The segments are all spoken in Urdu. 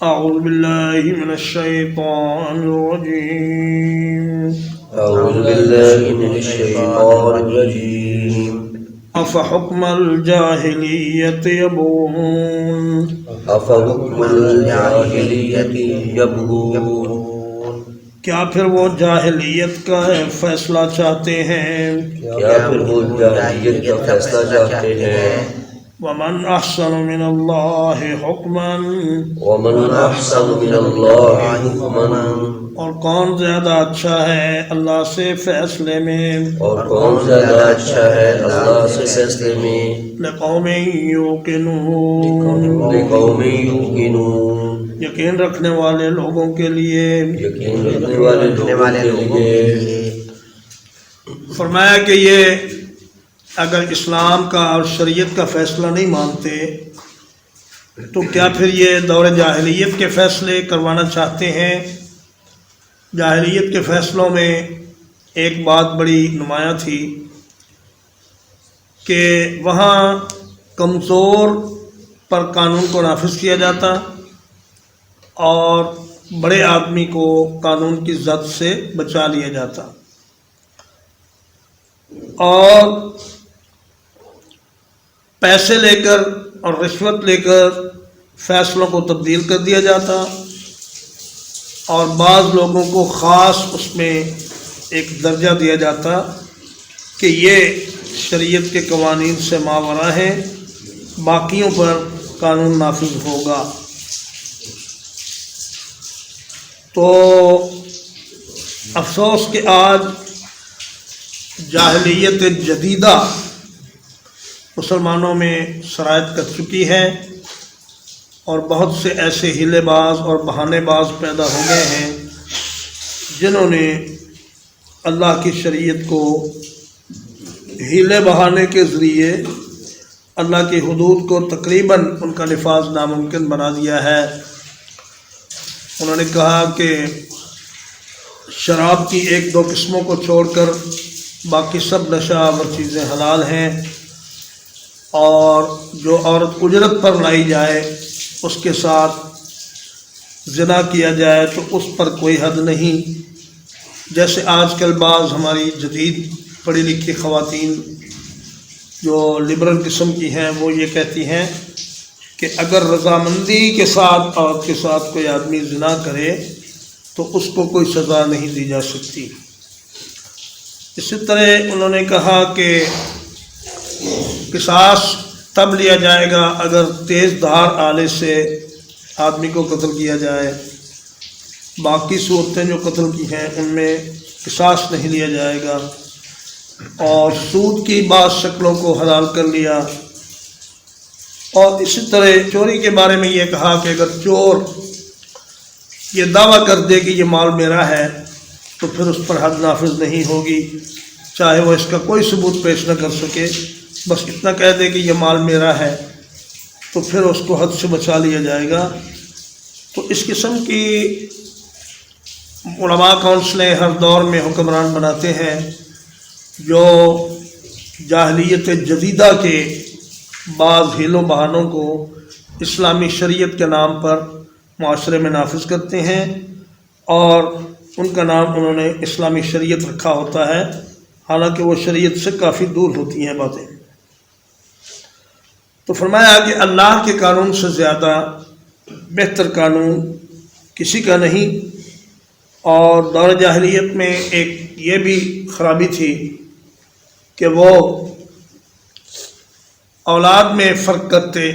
أعوذ بالله من الشيطان الرجيم أعوذ بالله من الشيطان الرجيم أفحكم الجاهلية يبغون أفحكم الجاهلية يبغون کیا پھر وہ جاہلیت کا فیصلہ چاہتے ہیں؟ کیا پھر وہ جاہلیت کا فیصلہ چاہتے ہیں؟ ومن أحسن من الله حكما ومن أحسن من الله حكما اور کون زیادہ اچھا ہے اللہ سے فیصلے میں؟ اور کون زیادہ اچھا ہے اللہ سے فیصلے میں؟ لقوم یوقنون لقوم یوقنون یقین رکھنے والے لوگوں کے لیے۔ یقین رکھنے والے لوگوں کے لیے فرمایا کہ یہ اگر اسلام کا اور شریعت کا فیصلہ نہیں مانتے تو کیا پھر یہ دور جاہلیت کے فیصلے کروانا چاہتے ہیں؟ جاہلیت کے فیصلوں میں ایک بات بڑی نمایاں تھی کہ وہاں کمزور پر قانون کو نافذ کیا جاتا اور بڑے آدمی کو قانون کی زد سے بچا لیا جاتا، اور پیسے لے کر اور رشوت لے کر فیصلوں کو تبدیل کر دیا جاتا، اور بعض لوگوں کو خاص اس میں ایک درجہ دیا جاتا کہ یہ شریعت کے قوانین سے ماورا ہے، باقیوں پر قانون نافذ ہوگا۔ تو افسوس کہ آج جاہلیت جدیدہ مسلمانوں میں سرایت کر چکی ہے، اور بہت سے ایسے ہیلے باز اور بہانے باز پیدا ہو گئے ہیں جنہوں نے اللہ کی شریعت کو ہیلے بہانے کے ذریعے اللہ کی حدود کو تقریباً ان کا نفاذ ناممکن بنا دیا ہے۔ انہوں نے کہا کہ شراب کی ایک دو قسموں کو چھوڑ کر باقی سب نشہ آور چیزیں حلال ہیں، اور جو عورت اجرت پر لائی جائے اس کے ساتھ زنا کیا جائے تو اس پر کوئی حد نہیں۔ جیسے آج کل بعض ہماری جدید پڑھی لکھی خواتین جو لبرل قسم کی ہیں وہ یہ کہتی ہیں کہ اگر رضامندی کے ساتھ عورت کے ساتھ کوئی آدمی زنا کرے تو اس کو کوئی سزا نہیں دی جا سکتی۔ اسی طرح انہوں نے کہا کہ قصاص تب لیا جائے گا اگر تیز دھار آلے سے آدمی کو قتل کیا جائے، باقی صورتیں جو قتل کی ہیں ان میں قصاص نہیں لیا جائے گا، اور سود کی بعض شکلوں کو حلال کر لیا۔ اور اسی طرح چوری کے بارے میں یہ کہا کہ اگر چور یہ دعویٰ کر دے کہ یہ مال میرا ہے تو پھر اس پر حد نافذ نہیں ہوگی، چاہے وہ اس کا کوئی ثبوت پیش نہ کر سکے، بس اتنا کہہ دے کہ یہ مال میرا ہے تو پھر اس کو حد سے بچا لیا جائے گا۔ تو اس قسم کی علماء کونسلیں ہر دور میں حکمران بناتے ہیں جو جاہلیت جدیدہ کے بعض ہیل و بہانوں کو اسلامی شریعت کے نام پر معاشرے میں نافذ کرتے ہیں، اور ان کا نام انہوں نے اسلامی شریعت رکھا ہوتا ہے، حالانکہ وہ شریعت سے کافی دور ہوتی ہیں باتیں۔ تو فرمایا کہ اللہ کے قانون سے زیادہ بہتر قانون کسی کا نہیں۔ اور دور جاہلیت میں ایک یہ بھی خرابی تھی کہ وہ اولاد میں فرق کرتے،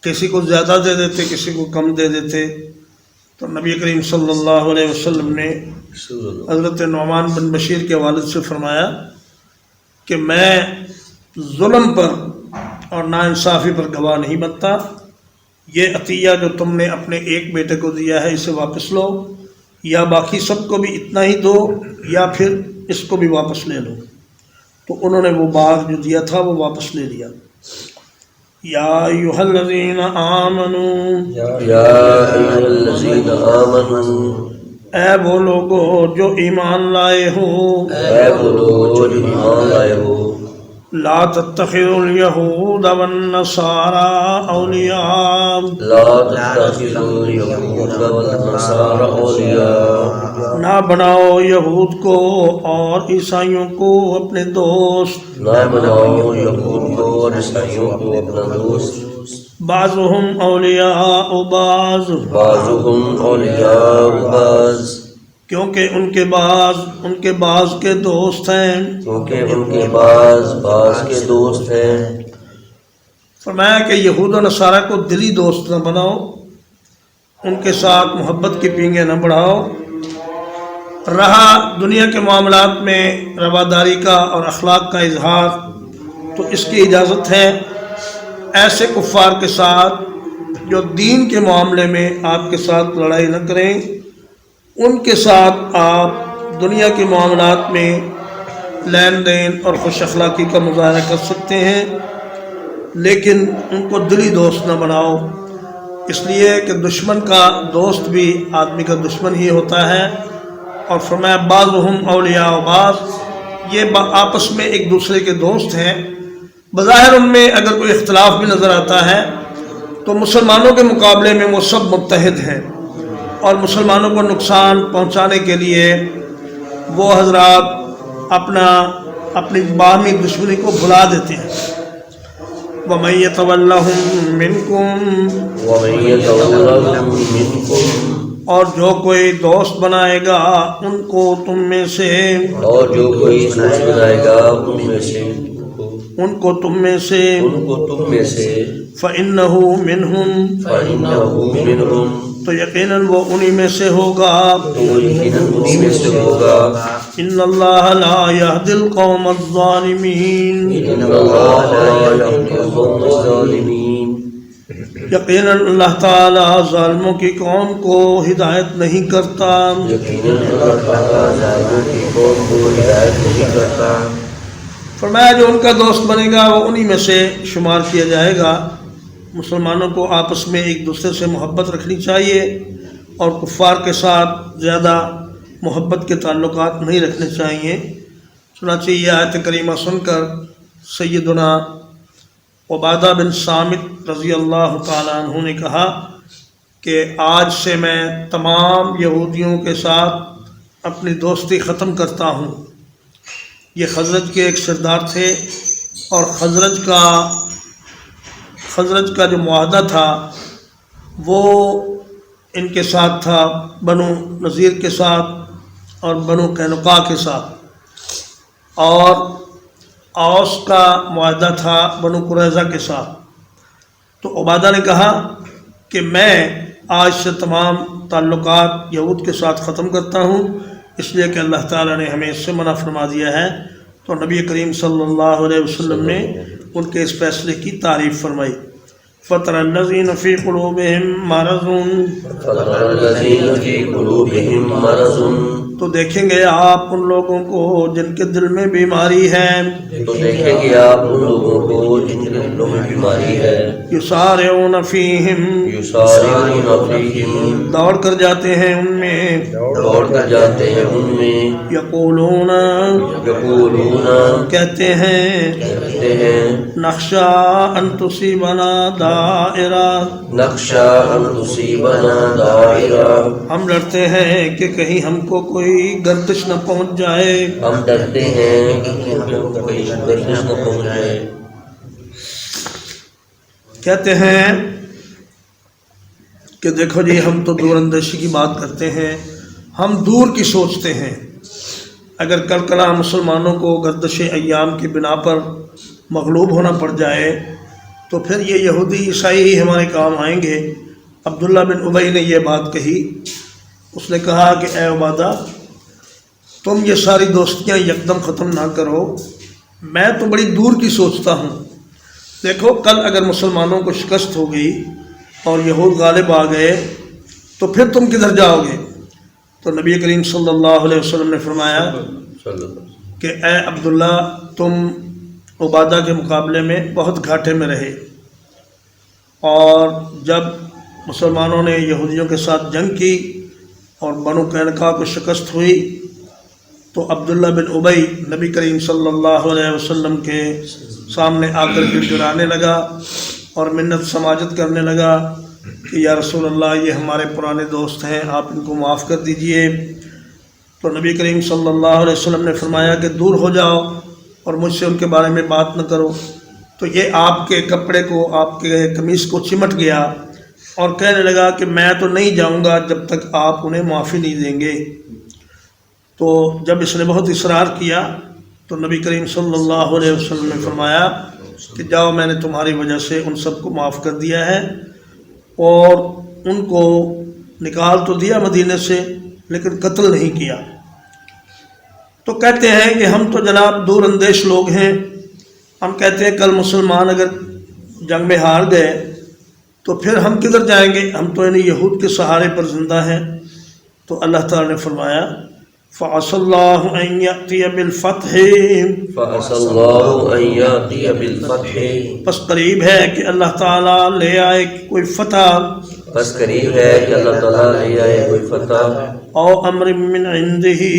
کسی کو زیادہ دے دیتے کسی کو کم دے دیتے۔ تو نبی کریم صلی اللہ علیہ وسلم نے حضرت نعمان بن بشیر کے والد سے فرمایا کہ میں ظلم پر اور ناانصافی پر گواہ نہیں بنتا، یہ عطیہ جو تم نے اپنے ایک بیٹے کو دیا ہے اسے واپس لو، یا باقی سب کو بھی اتنا ہی دو، یا پھر اس کو بھی واپس لے لو۔ تو انہوں نے وہ باغ جو دیا تھا وہ واپس لے لیا۔ یا ایھا الذین آمنوا، یا ایھا الذین آمنوا، اے وہ لوگو جو ایمان لائے ہو، اے وہ لوگ جو ایمان لائے ہو، لا تتخذوا اليهود والنصارى اولیاء، لا تتخذوا اليهود والنصارى أولياء، نہ بناؤ یہود کو اور عیسائیوں کو اپنے دوست، نہ بناؤ یہود کو اور عیسائیوں کو اپنا دوست، بعضهم اولیاء بعض، بعضهم اولیاء بعض، کیونکہ ان کے بعض کے دوست ہیں۔ کیونکہ ان کے بعض کے دوست ہیں۔ فرمایا کہ یہود و نصارہ کو دلی دوست نہ بناؤ، ان کے ساتھ محبت کی پینگیں نہ بڑھاؤ۔ رہا دنیا کے معاملات میں رواداری کا اور اخلاق کا اظہار، تو اس کی اجازت ہے ایسے کفار کے ساتھ جو دین کے معاملے میں آپ کے ساتھ لڑائی نہ کریں، ان کے ساتھ آپ دنیا کے معاملات میں لین دین اور خوش اخلاقی کا مظاہرہ کر سکتے ہیں، لیکن ان کو دلی دوست نہ بناؤ، اس لیے کہ دشمن کا دوست بھی آدمی کا دشمن ہی ہوتا ہے۔ اور فرمایا بعضهم اولیاء بعض، یہ آپس میں ایک دوسرے کے دوست ہیں۔ بظاہر ان میں اگر کوئی اختلاف بھی نظر آتا ہے تو مسلمانوں کے مقابلے میں وہ سب متحد ہیں، اور مسلمانوں کو نقصان پہنچانے کے لیے وہ حضرات اپنی باہمی دشمنی کو بھلا دیتے ہیں۔ وَمَن يَتَوَلَّهُم مِّنكُمْ، وَمَن يَتَوَلَّهُم مِّنكُمْ، اور جو کوئی دوست بنائے گا ان کو تم میں سے، اور جو کوئی دوست بنائے گا ان میں سے، ان کو تم میں سے، ان کو تم میں سے، فَإِنَّهُ مِنْهُمْ، فَإِنَّهُ مِنْهُمْ، تو یقیناً وہ انہی میں سے ہوگا۔ تو یقیناً انہی میں سے ہوگا۔ ان اللہ لا یہدی القوم الظالمین، ان اللہ لا یہدی القوم الظالمین، یقیناً اللہ تعالیٰ ظالموں کی قوم کو ہدایت نہیں کرتا۔ یقیناً اللہ تعالیٰ ظالموں کی قوم کو ہدایت نہیں کرتا۔ فرمایا جو ان کا دوست بنے گا وہ انہی میں سے شمار کیا جائے گا۔ مسلمانوں کو آپس میں ایک دوسرے سے محبت رکھنی چاہیے، اور کفار کے ساتھ زیادہ محبت کے تعلقات نہیں رکھنے چاہیے۔ چنانچہ یہ آیت کریمہ سن کر سیدنا عبادہ بن صامت رضی اللہ تعالیٰ عنہ نے کہا کہ آج سے میں تمام یہودیوں کے ساتھ اپنی دوستی ختم کرتا ہوں۔ یہ خزرج کے ایک سردار تھے، اور خزرج کا جو معاہدہ تھا وہ ان کے ساتھ تھا، بنو نذیر کے ساتھ اور بنو قینقاع کے ساتھ، اور اوس کا معاہدہ تھا بنو قریظہ کے ساتھ۔ تو عبادہ نے کہا کہ میں آج سے تمام تعلقات یہود کے ساتھ ختم کرتا ہوں، اس لیے کہ اللہ تعالیٰ نے ہمیں اس سے منع فرما دیا ہے۔ تو نبی کریم صلی اللہ علیہ وسلم نے ان کے اس فیصلے کی تعریف فرمائی۔ فَتَرَى الَّذِينَ فِي قُلُوبِهِم مَّرَضٌ، فَتَرَى الَّذِينَ فِي قُلُوبِهِم مَّرَضٌ، تو دیکھیں گے آپ ان لوگوں کو جن کے دل میں بیماری ہے، تو دیکھیں گے آپ ان لوگوں کو جن کے دلوں میں بیماری ہے، یسارعون فیہم، یسارعون فیہم، دوڑ کر جاتے ہیں ان میں، دوڑ کر جاتے ہیں ان میں، یقولون، یقولون، کہتے ہیں، کہتے ہیں، نخشا ان تصیبنا دائرہ، نقشہ ان تصیبنا دائرہ، ہم ڈرتے ہیں کہ کہیں ہم کو کوئی گردش نہ پہنچ جائے۔ ہم ڈرتے ہیں کہ ہم کو کوئی گردش نہ پہنچ جائے۔ کہتے ہیں کہ دیکھو جی ہم تو دور اندیشی کی بات کرتے ہیں، ہم دور کی سوچتے ہیں، اگر کل کلا مسلمانوں کو گردش ایام کی بنا پر مغلوب ہونا پڑ جائے تو پھر یہ یہودی عیسائی ہی ہمارے کام آئیں گے۔ عبداللہ بن ابی نے یہ بات کہی، اس نے کہا کہ اے عبادہ تم یہ ساری دوستیاں یکدم ختم نہ کرو، میں تو بڑی دور کی سوچتا ہوں۔ دیکھو کل اگر مسلمانوں کو شکست ہو گئی اور یہود غالب آ گئے تو پھر تم کدھر جاؤ گے؟ تو نبی کریم صلی اللہ علیہ وسلم نے فرمایا کہ اے عبداللہ تم عبادہ کے مقابلے میں بہت گھاٹے میں رہے، اور جب مسلمانوں نے یہودیوں کے ساتھ جنگ کی اور بنو قینقاع کو شکست ہوئی تو عبداللہ بن ابی نبی کریم صلی اللہ علیہ وسلم کے سامنے آ کر گڑگڑانے لگا اور منت سماجت کرنے لگا کہ یا رسول اللہ یہ ہمارے پرانے دوست ہیں، آپ ان کو معاف کر دیجئے۔ تو نبی کریم صلی اللہ علیہ وسلم نے فرمایا کہ دور ہو جاؤ اور مجھ سے ان کے بارے میں بات نہ کرو۔ تو یہ آپ کے کپڑے کو، آپ کے قمیص کو چمٹ گیا اور کہنے لگا کہ میں تو نہیں جاؤں گا جب تک آپ انہیں معافی نہیں دیں گے۔ تو جب اس نے بہت اصرار کیا تو نبی کریم صلی اللہ علیہ وسلم نے فرمایا کہ جاؤ، میں نے تمہاری وجہ سے ان سب کو معاف کر دیا ہے، اور ان کو نکال تو دیا مدینے سے لیکن قتل نہیں کیا۔ تو کہتے ہیں کہ ہم تو جناب دور اندیش لوگ ہیں، ہم کہتے ہیں کل مسلمان اگر جنگ میں ہار گئے تو پھر ہم کدھر جائیں گے، ہم تو انہیں یہود کے سہارے پر زندہ ہیں۔ تو اللہ تعالیٰ نے فرمایا فَعَسَى اللَّهُ أَن يَأْتِيَ بِالْفَتْحِ، فَعَسَى اللَّهُ أَن يَأْتِيَ بِالْفَتْحِ، بس قریب ہے کہ اللہ تعالیٰ لے آئے کوئی فتح، بس قریب ہے کہ اللہ تعالیٰ لے آئے کوئی فتح، او امر من عنده،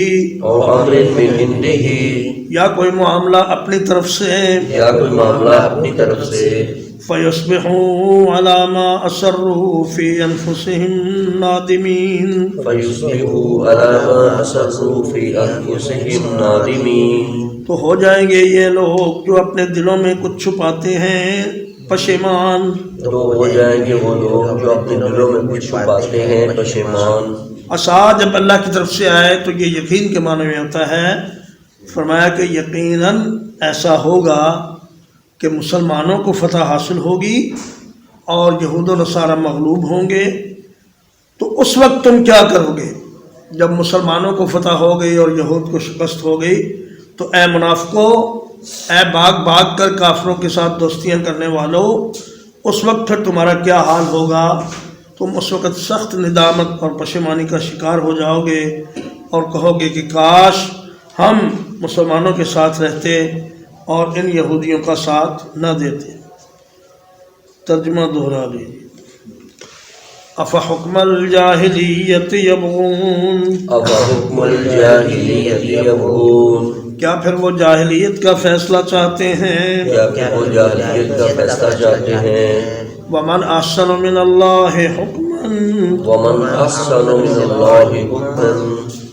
اور امر من عنده، یا کوئی معاملہ اپنی طرف سے، یا کوئی معاملہ اپنی طرف سے، فَيُصْبِحُوا عَلَى مَا أَسَرُّوا فِي أَنفُسِهِمْ نَادِمِينَ، فَيُصْبِحُوا عَلَى مَا أَسَرُّوا فِي أَنفُسِهِمْ نَادِمِينَ، تو ہو جائیں گے یہ لوگ جو اپنے دلوں میں کچھ چھپاتے ہیں پشیمان۔ تو ہو جائیں گے وہ لوگ جو اپنے دلوں میں کچھ چھپاتے ہیں پشیمان۔ عصا جب اللہ کی طرف سے آئے تو یہ یقین کے معنی میں ہوتا ہے۔ فرمایا کہ یقیناً ایسا ہوگا کہ مسلمانوں کو فتح حاصل ہوگی اور یہود و نصارہ مغلوب ہوں گے۔ تو اس وقت تم کیا کرو گے جب مسلمانوں کو فتح ہو گئی اور یہود کو شکست ہو گئی؟ تو اے منافقوں، اے بھاگ کر کافروں کے ساتھ دوستیاں کرنے والوں، اس وقت پھر تمہارا کیا حال ہوگا؟ تم اس وقت سخت ندامت اور پشیمانی کا شکار ہو جاؤ گے اور کہو گے کہ کاش ہم مسلمانوں کے ساتھ رہتے اور ان یہودیوں کا ساتھ نہ دیتے۔ ترجمہ دہرا لیجیے۔ افحکم الجاہلیت یبغون، افحکم الجاہلیت یبغون، کیا پھر وہ جاہلیت کا فیصلہ چاہتے ہیں؟ کیا وہ جاہلیت کا فیصلہ چاہتے ہیں؟ ومن احسن من اللہ حکما، ومن احسن من اللہ حکما،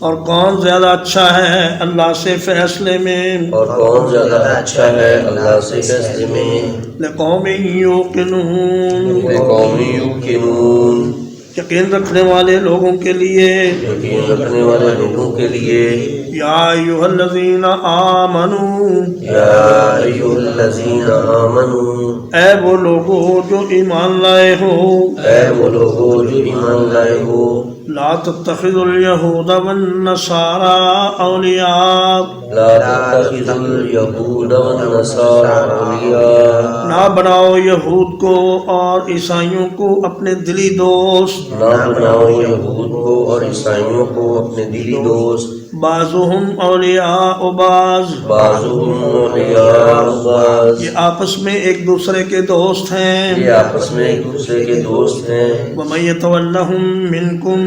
اور کون زیادہ اچھا ہے اللہ سے فیصلے میں، اور کون زیادہ اچھا ہے اللہ سے فیصلے میں، لقوم یوقنون، لقوم یوقنون، یقین رکھنے والے لوگوں کے لیے، یقین رکھنے والے لوگوں کے لیے، یا ایھا الذین آمنوا، یا ایھا الذین آمنوا، اے وہ لوگوں جو ایمان لائے ہو، اے وہ لوگوں جو ایمان لائے ہو، لا تتخذوا اليہود والنصارى اولیاء، لا تتخذوا الیہود والنصارى اولیاء، نہ بناؤ یہود کو اور عیسائیوں کو اپنے دلی دوست، نہ بناؤ یہود کو اور عیسائیوں کو اپنے دلی دوست، بعضهم اولیاء بعض، بعضهم اولیاء بعض، یہ آپس میں ایک دوسرے کے دوست ہیں، یہ آپس میں ایک دوسرے کے دوست ہیں، ومن یتولہم منکم،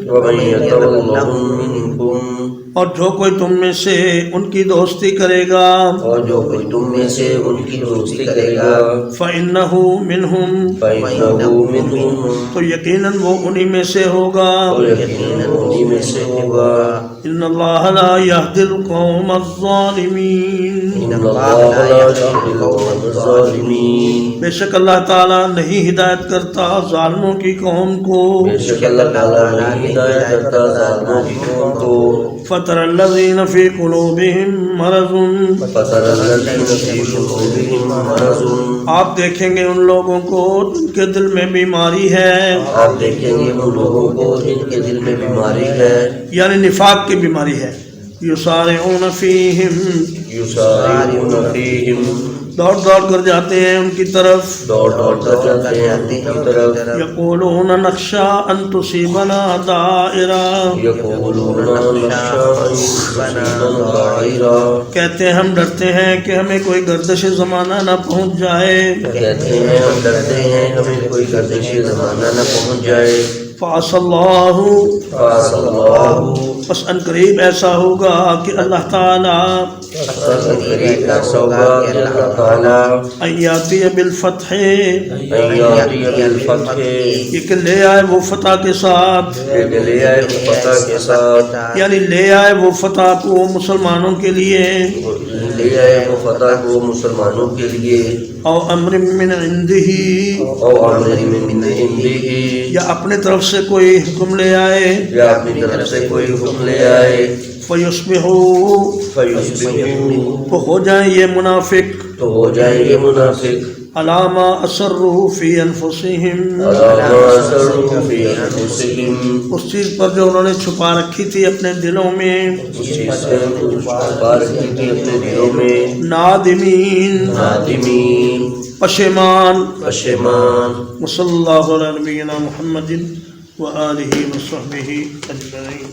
ومن یتولہم منکم، اور جو کوئی تم میں سے ان کی دوستی کرے گا، اور جو کوئی تم میں سے ان کی دوستی کرے گا، فإنہ منہم، فإنہ منہم، تو یقیناً وہ انہی میں سے ہوگا، اور یقیناً انہی میں سے ہوگا، ان اللہ لا یہدی القوم الظالمین، ان اللہ لا یہدی القوم الظالمین، بے شک اللہ تعالیٰ نہیں ہدایت کرتا ظالموں کی قوم کو، بے شک اللہ تعالیٰ نہیں ہدایت کرتا ظالموں کی قوم کو، فَتَرَ الَّذِينَ فِي قُلُوبِهِم مَرَضٌ، فَتَرَ الَّذِينَ فِي قُلُوبِهِم مَرَضٌ، آپ دیکھیں گے ان لوگوں کو جن کے دل میں بیماری ہے، آپ دیکھیں گے ان لوگوں کو جن کے دل میں بیماری ہے، یعنی نفاق کی بیماری ہے، یسارعون فیہم، یسارعون فیہم، دوڑ کر جاتے ہیں ان کی طرف، دوڑ کر جاتے ہیں ان کی طرف، یقولون نخشی ان تصیبنا دائرہ، یقولون نخشی ان تصیبنا دائرہ، کہتے ہیں ہم ڈرتے ہیں کہ ہمیں کوئی گردش زمانہ نہ پہنچ جائے، کہتے ہیں ہم ڈرتے ہیں ہمیں کوئی گردش زمانہ نہ پہنچ جائے، فعسى اللہ فعسى الله بس ان قریب ایسا ہوگا کہ اللہ تعالیٰ قریب ایسا ہوگا کہ اللہ تعالیٰ ان یاتی بالفتح ان یاتی بالفتح یہ کہ لے آئے وہ فتح کے ساتھ، کہ لے آئے وہ فتح کے ساتھ، یعنی لے آئے وہ فتح کو مسلمانوں کے لیے، لے آئے وہ فتح کو مسلمانوں کے لیے، او امر من عنده او امر من عنده یا اپنے طرف سے کوئی حکم لے آئے، یا اپنی طرف سے کوئی حکم لے آئے، فیصبحوا فیصبحوا تو ہو جائیں یہ منافق، تو ہو جائیں یہ منافق، علی ما اسروا فی انفسہم علی ما اسروا فی انفسہم اس چیز پر جو انہوں نے چھپا رکھی تھی اپنے دلوں میں، اس چیز سے چھپا رکھی تھی اپنے دلوں میں، نادمین نادمین پشیمان، پشیمان۔ وصلی اللہ علی نبینا محمد وآلہ وصحبہ اجمعین۔